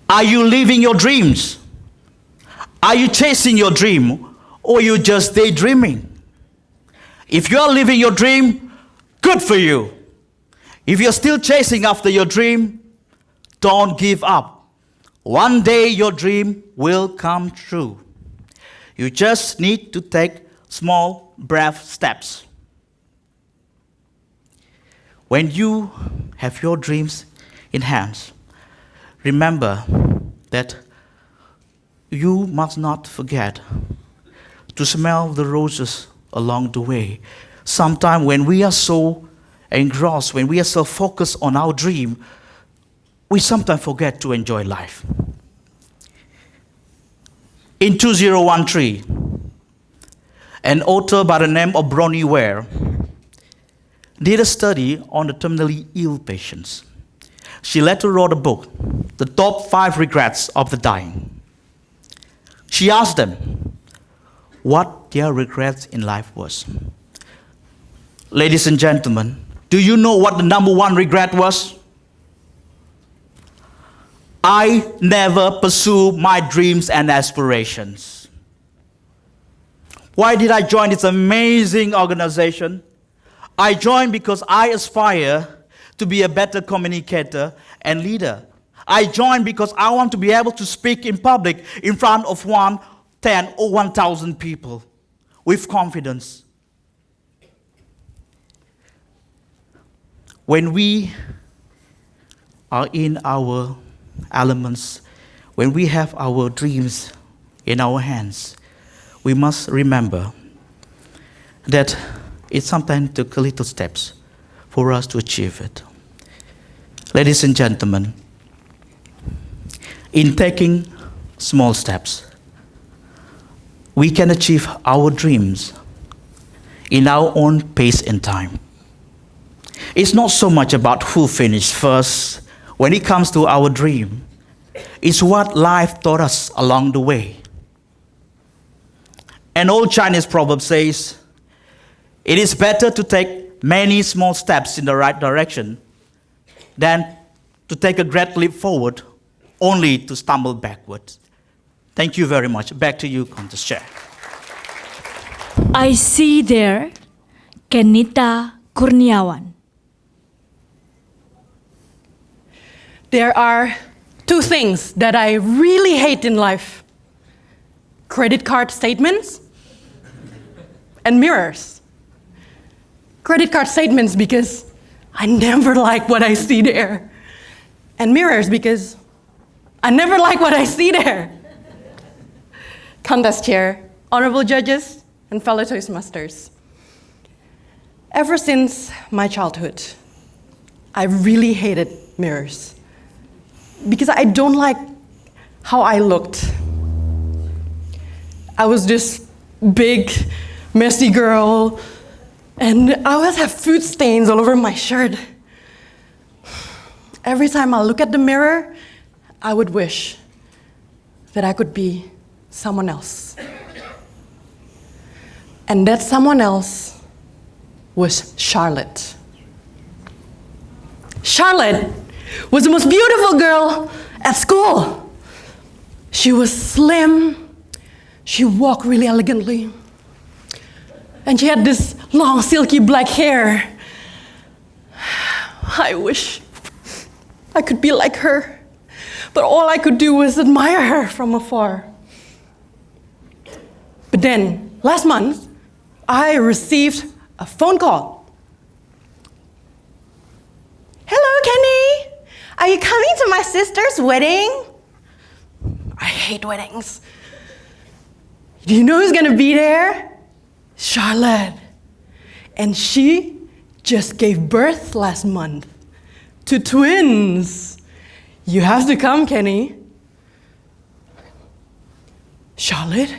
Are you living your dreams? Are you chasing your dream, or are you just daydreaming? If you are living your dream, good for you. If you're still chasing after your dream, don't give up. One day your dream will come true. You just need to take small, brave steps. When you have your dreams in hands, remember that you must not forget to smell the roses along the way. Sometimes when we are so engrossed, when we are so focused on our dream, we sometimes forget to enjoy life. In 2013, an author by the name of Brunei did a study on the terminally ill patients. She later wrote a book, The Top 5 Regrets of the Dying. She asked them what their regrets in life was. Ladies and gentlemen, do you know what the number one regret was? I never pursued my dreams and aspirations. Why did I join this amazing organization? I joined because I aspire to be a better communicator and leader. I joined because I want to be able to speak in public in front of 1, 10, or 1,000 people with confidence. When we are in our elements, when we have our dreams in our hands, we must remember that it sometimes took little steps for us to achieve it. Ladies and gentlemen, in taking small steps, we can achieve our dreams in our own pace and time. It's not so much about who finished first when it comes to our dream. It's what life taught us along the way. An old Chinese proverb says, it is better to take many small steps in the right direction than to take a great leap forward only to stumble backwards. Thank you very much. Back to you, Contest Chair. I see there Kenita Kurniawan. There are two things that I really hate in life: credit card statements and mirrors. Credit card statements because I never like what I see there. And mirrors because I never like what I see there. Contest Chair, honorable judges, and fellow Toastmasters. Ever since my childhood, I really hated mirrors because I don't like how I looked. I was this big, messy girl, and I always have food stains all over my shirt. Every time I look at the mirror, I would wish that I could be someone else. And that someone else was Charlotte. Charlotte was the most beautiful girl at school. She was slim, she walked really elegantly, and she had this long, silky black hair. I wish I could be like her, but all I could do was admire her from afar. But then, last month, I received a phone call. Hello, Kenny. Are you coming to my sister's wedding? I hate weddings. Do you know who's gonna be there? Charlotte. And she just gave birth last month to twins. You have to come, Kenny. Charlotte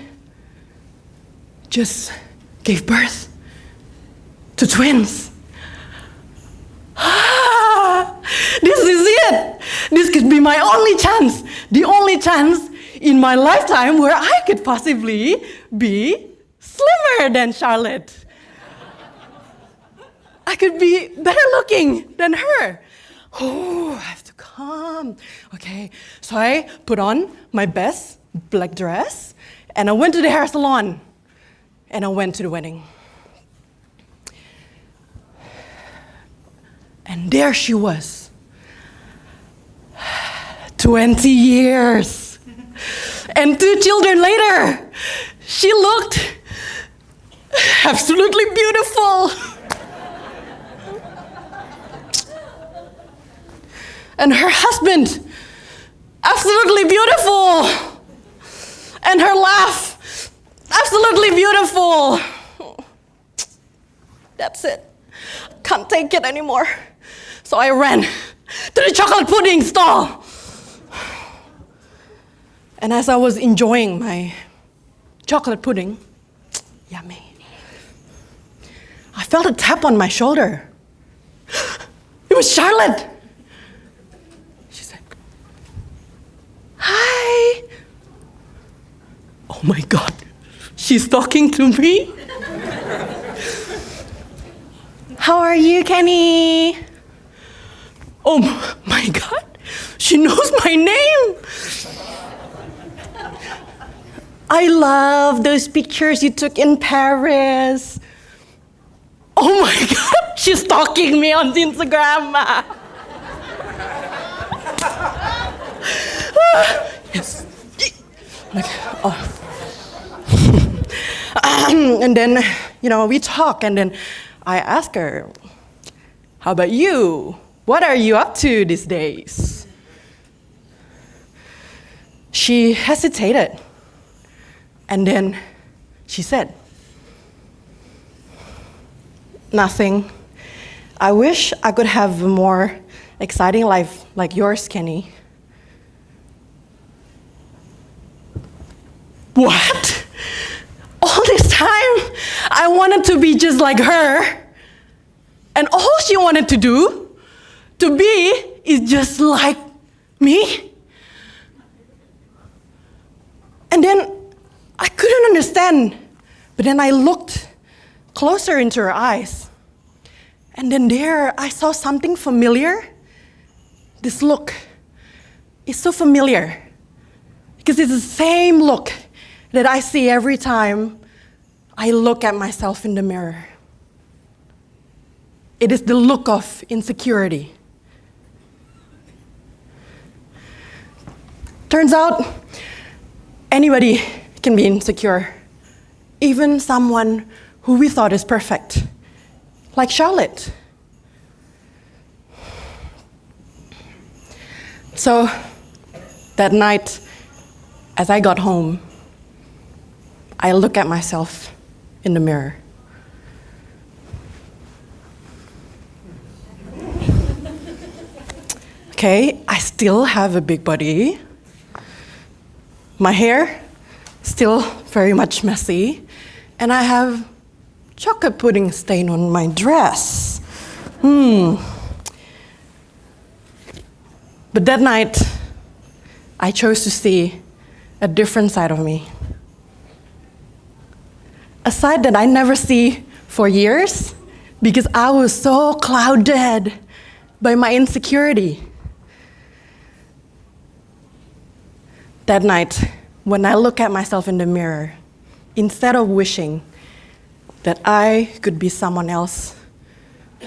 just gave birth to twins. This is it. This could be my only chance, the only chance in my lifetime where I could possibly be slimmer than Charlotte. I could be better looking than her. Oh, I have to come. Okay, so I put on my best black dress and I went to the hair salon and I went to the wedding. And there she was, 20 years. And 2 children later, she looked absolutely beautiful. And her husband, absolutely beautiful. And her laugh, absolutely beautiful. That's it. Can't take it anymore. So I ran to the chocolate pudding stall. And as I was enjoying my chocolate pudding, yummy, I felt a tap on my shoulder. It was Charlotte. She said, "Hi." Oh my God, she's talking to me. "How are you, Kenny?" Oh my God, she knows my name. "I love those pictures you took in Paris." Oh my God, she's stalking me on Instagram. Yes. Like, oh. And then, we talk, and then I ask her, "How about you? What are you up to these days?" She hesitated, and then she said, "Nothing. I wish I could have a more exciting life like yours, Kenny." What? All this time, I wanted to be just like her, and all she wanted to do, to be, is just like me? And then I couldn't understand, but then I looked closer into her eyes, And then there, I saw something familiar. This look is so familiar because it's the same look that I see every time I look at myself in the mirror. It is the look of insecurity. Turns out, anybody can be insecure, even someone who we thought is perfect, like Charlotte. So, that night, as I got home, I looked at myself in the mirror. Okay, I still have a big body. My hair, still very much messy. And I have chocolate pudding stain on my dress. But that night, I chose to see a different side of me. A side that I never see for years because I was so clouded by my insecurity. That night, when I look at myself in the mirror, instead of wishing that I could be someone else,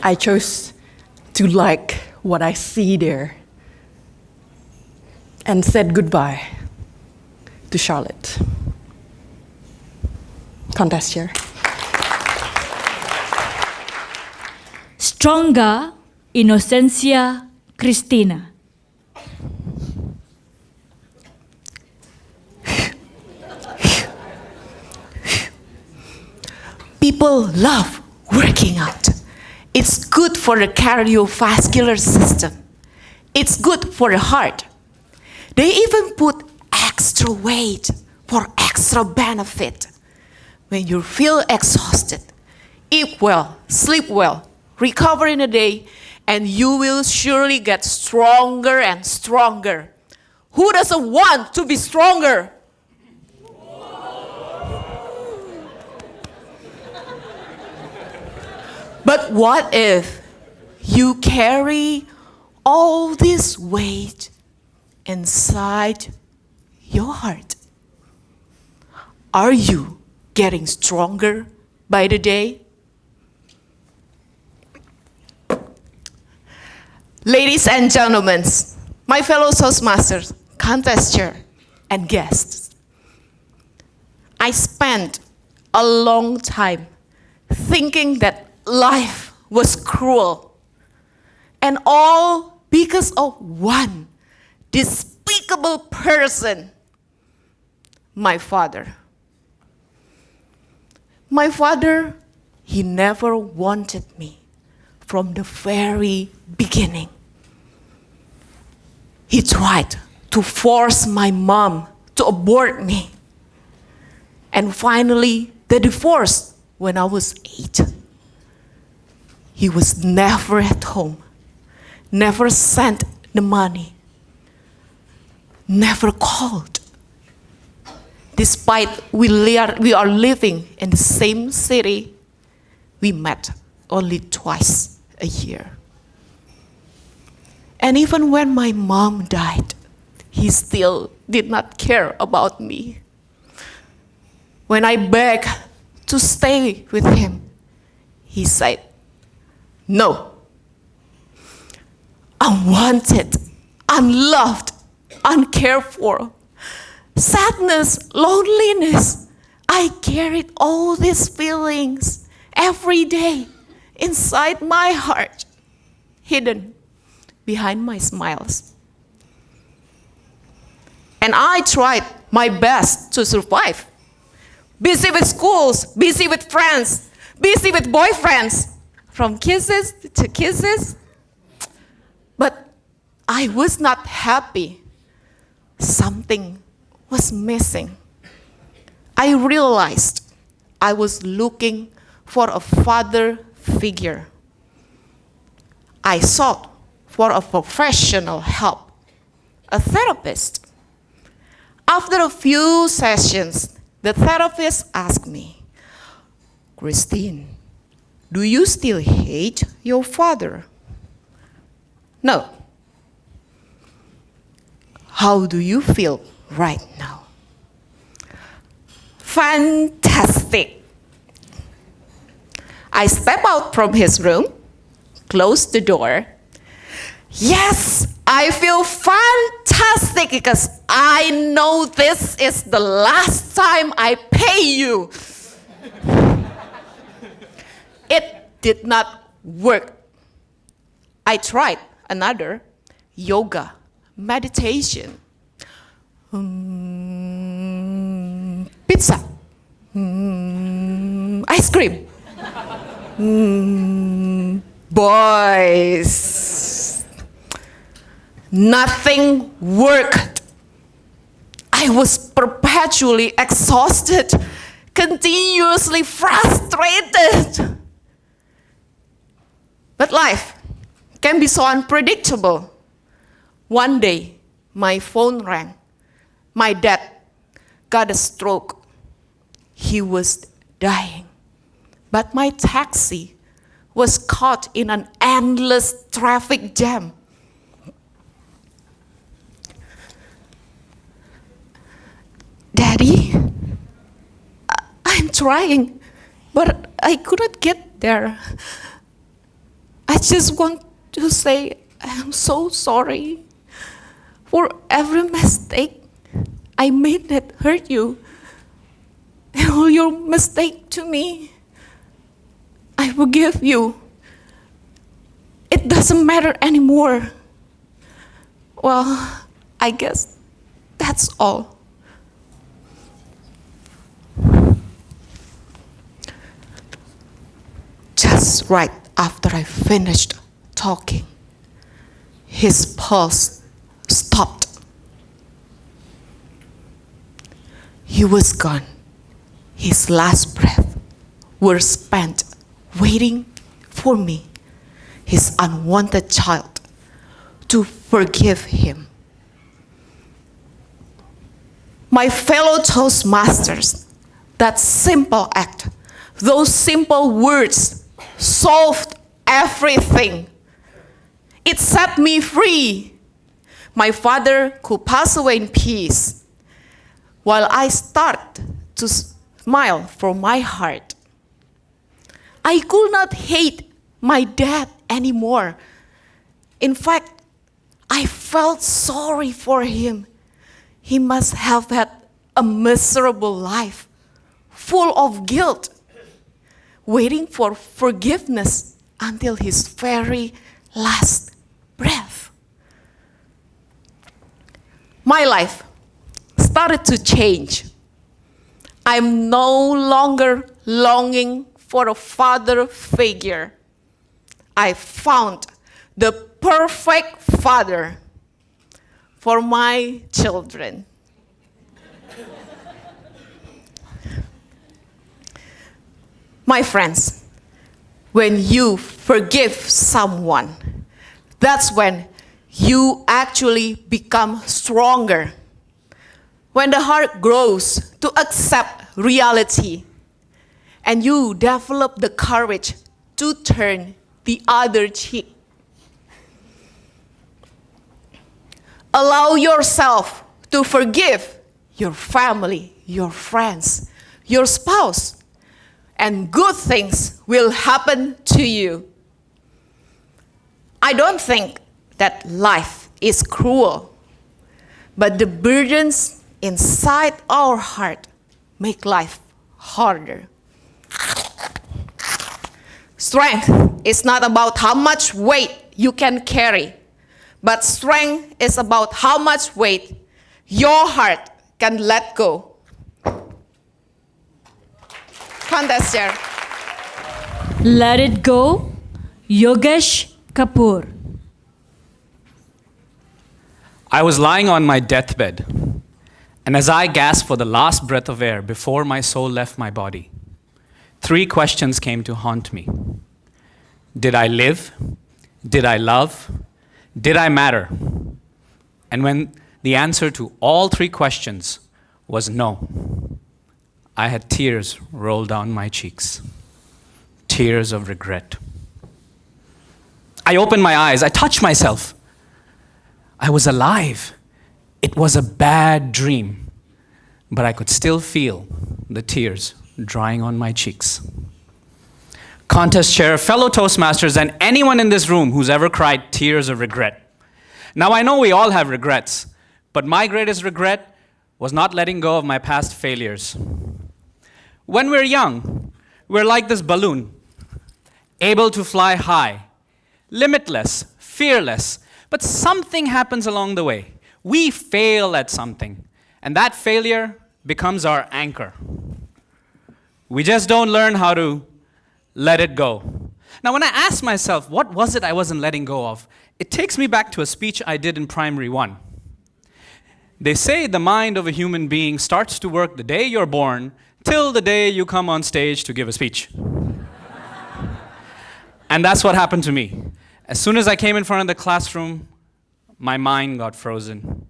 I chose to like what I see there and said goodbye to Charlotte. Contest chair. Stronger Innocencia Cristina. People love working out. It's good for the cardiovascular system. It's good for the heart. They even put extra weight for extra benefit. When you feel exhausted, eat well, sleep well, recover in a day, and you will surely get stronger and stronger. Who doesn't want to be stronger? But what if you carry all this weight inside your heart? Are you getting stronger by the day? Ladies and gentlemen, my fellow Toastmasters, contest chair, and guests, I spent a long time thinking that life was cruel, and all because of one despicable person, my father. My father, he never wanted me from the very beginning. He tried to force my mom to abort me. And finally, they divorced when I was 8. He was never at home, never sent the money, never called. Despite we are living in the same city, we met only twice a year. And even when my mom died, he still did not care about me. When I begged to stay with him, he said, "No. Unwanted, unloved, uncared for. Sadness, loneliness. I carried all these feelings every day inside my heart, hidden behind my smiles. And I tried my best to survive. Busy with schools, busy with friends, busy with boyfriends, from kisses to kisses. But I was not happy. Something was missing. I realized I was looking for a father figure. I sought for a professional help, a therapist. After a few sessions, the therapist asked me, "Christine, Do you still hate your father? No. How do you feel right now? Fantastic. I step out from his room, close the door. Yes, I feel fantastic because I know this is the last time I pay you. It did not work. I tried another yoga, meditation, pizza, ice cream. Boys, nothing worked. I was perpetually exhausted, continuously frustrated. But life can be so unpredictable. One day, my phone rang. My dad got a stroke. He was dying. But my taxi was caught in an endless traffic jam. Daddy, I'm trying, but I couldn't get there. I just want to say I'm so sorry for every mistake I made that hurt you, and all your mistake to me. I forgive you. It doesn't matter anymore. Well, I guess that's all. Just right after I finished talking, his pulse stopped. He was gone. His last breath was spent waiting for me, his unwanted child, to forgive him. My fellow Toastmasters, that simple act, those simple words solved everything. It set me free. My father could pass away in peace, while I start to smile from my heart. I could not hate my dad anymore. In fact, I felt sorry for him. He must have had a miserable life, full of guilt, waiting for forgiveness until his very last breath. My life started to change. I'm no longer longing for a father figure. I found the perfect father for my children. My friends, when you forgive someone, that's when you actually become stronger. When the heart grows to accept reality, and you develop the courage to turn the other cheek. Allow yourself to forgive your family, your friends, your spouse, and good things will happen to you. I don't think that life is cruel, but the burdens inside our heart make life harder. Strength is not about how much weight you can carry, but strength is about how much weight your heart can let go. Fantastic. Let it go, Yogesh Kapoor. I was lying on my deathbed, and as I gasped for the last breath of air before my soul left my body, 3 questions came to haunt me. Did I live? Did I love? Did I matter? And when the answer to all 3 questions was no, I had tears roll down my cheeks. tears of regret. I opened my eyes. I touched myself. I was alive. It was a bad dream, but I could still feel the tears drying on my cheeks. Contest chair, fellow Toastmasters, and anyone in this room who's ever cried tears of regret. Now, I know we all have regrets, but my greatest regret was not letting go of my past failures. When we're young, we're like this balloon, able to fly high, limitless, fearless, but something happens along the way. We fail at something, and that failure becomes our anchor. We just don't learn how to let it go. Now, when I ask myself, what was it I wasn't letting go of? It takes me back to a speech I did in primary 1. They say the mind of a human being starts to work the day you're born till the day you come on stage to give a speech. And that's what happened to me. As soon as I came in front of the classroom, my mind got frozen.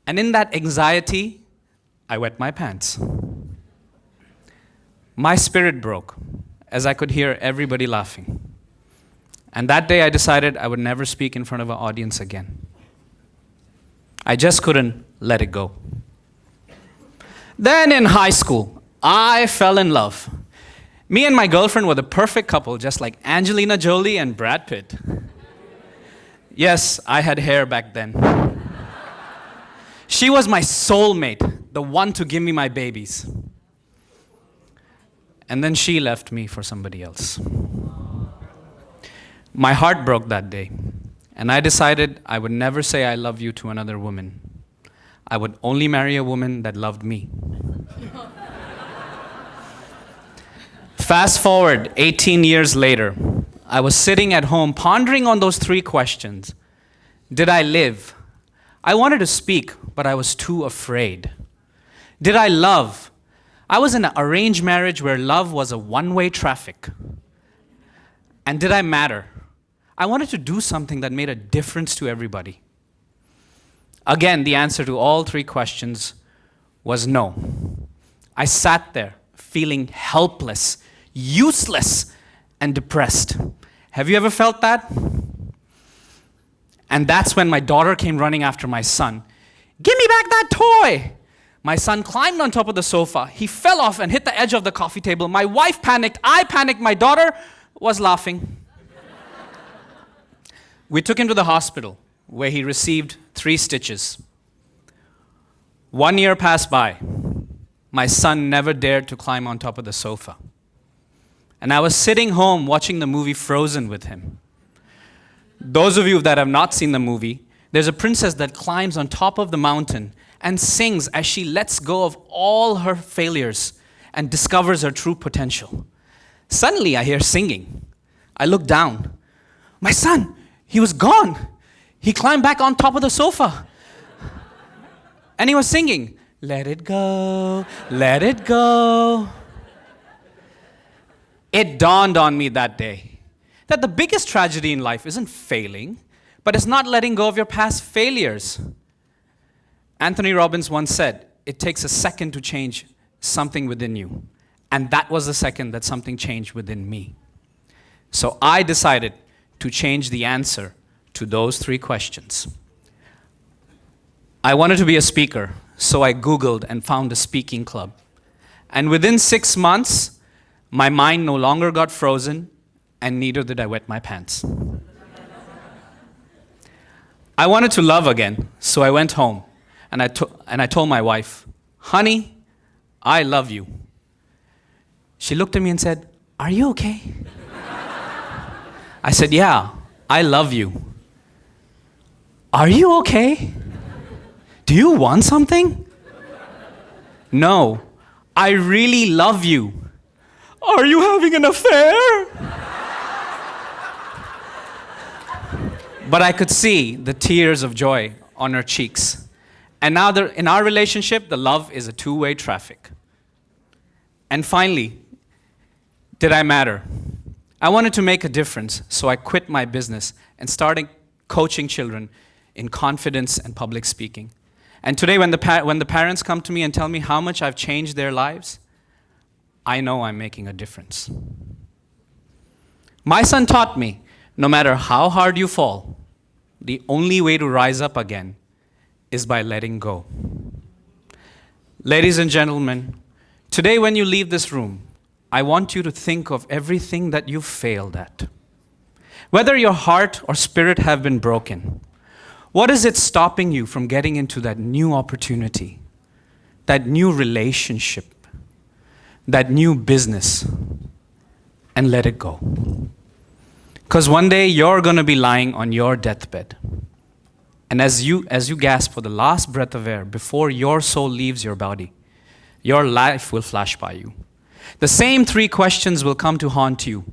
And in that anxiety, I wet my pants. My spirit broke as I could hear everybody laughing. And that day I decided I would never speak in front of an audience again. I just couldn't let it go. Then in high school, I fell in love. Me and my girlfriend were the perfect couple, just like Angelina Jolie and Brad Pitt. Yes, I had hair back then. She was my soulmate, the one to give me my babies. And then she left me for somebody else. My heart broke that day, and I decided I would never say I love you to another woman. I would only marry a woman that loved me. Fast forward 18 years later, I was sitting at home pondering on those 3 questions. Did I live? I wanted to speak, but I was too afraid. Did I love? I was in an arranged marriage where love was a one-way traffic. And did I matter? I wanted to do something that made a difference to everybody. Again, the answer to all 3 questions was no. I sat there feeling helpless, useless, and depressed. Have you ever felt that? And that's when my daughter came running after my son. Give me back that toy! My son climbed on top of the sofa. He fell off and hit the edge of the coffee table. My wife panicked. I panicked. My daughter was laughing. We took him to the hospital, where he received 3 stitches. 1 year passed by. My son never dared to climb on top of the sofa. And I was sitting home watching the movie Frozen with him. Those of you that have not seen the movie, there's a princess that climbs on top of the mountain and sings as she lets go of all her failures and discovers her true potential. Suddenly, I hear singing. I look down. My son, he was gone. He climbed back on top of the sofa. And he was singing, let it go, let it go. It dawned on me that day that the biggest tragedy in life isn't failing, but it's not letting go of your past failures. Anthony Robbins once said, it takes a second to change something within you. And that was the second that something changed within me. So I decided to change the answer to those 3 questions. I wanted to be a speaker, so I Googled and found a speaking club. And within 6 months, my mind no longer got frozen, and neither did I wet my pants. I wanted to love again, so I went home, and I told my wife, honey, I love you. She looked at me and said, are you okay? I said, yeah, I love you. Are you okay? Do you want something? No, I really love you. Are you having an affair? But I could see the tears of joy on her cheeks. And now in our relationship, the love is a 2-way traffic. And finally, did I matter? I wanted to make a difference, so I quit my business and started coaching children in confidence and public speaking. And today when the parents come to me and tell me how much I've changed their lives, I know I'm making a difference. My son taught me, no matter how hard you fall, the only way to rise up again is by letting go. Ladies and gentlemen, today when you leave this room, I want you to think of everything that you failed at. Whether your heart or spirit have been broken, what is it stopping you from getting into that new opportunity, that new relationship, that new business, and let it go? Because one day you're going to be lying on your deathbed. And as you gasp for the last breath of air before your soul leaves your body, your life will flash by you. The same 3 questions will come to haunt you.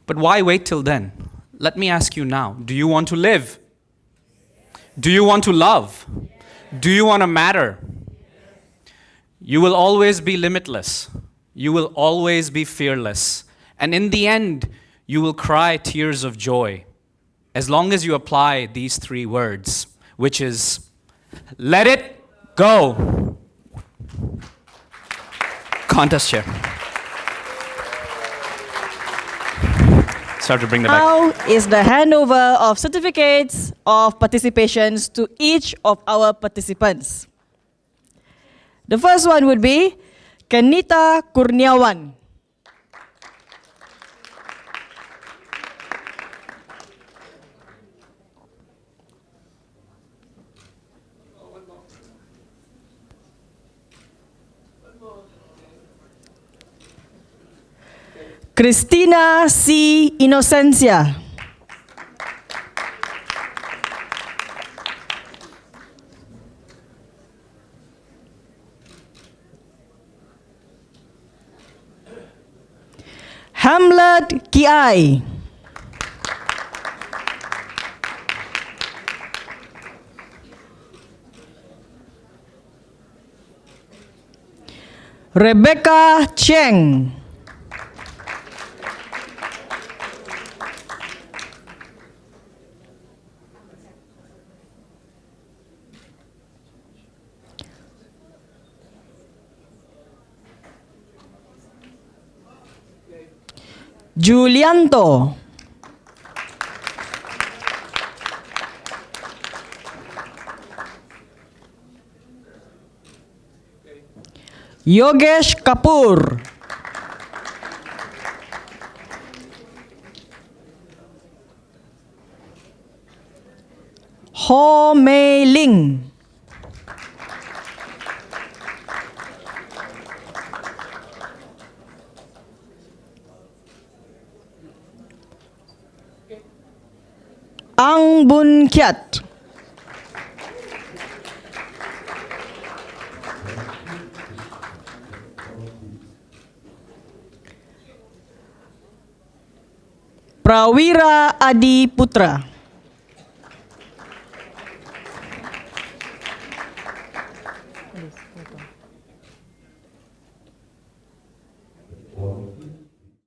But why wait till then? Let me ask you now. Do you want to live? Do you want to love? Do you want to matter? You will always be limitless. You will always be fearless. And in the end, you will cry tears of joy as long as you apply these 3 words, which is, let it go. Contest chair. Start to bring them back. Now is the handover of certificates of participations to each of our participants. The first one would be Kenita Kurniawan. Christina C. Inocencia. Hamlet Kiai. Rebecca Cheng. Julianto. Yogesh Kapoor. Ho Mei Ling. Ang Bun Kiat. Prawira Adi Putra.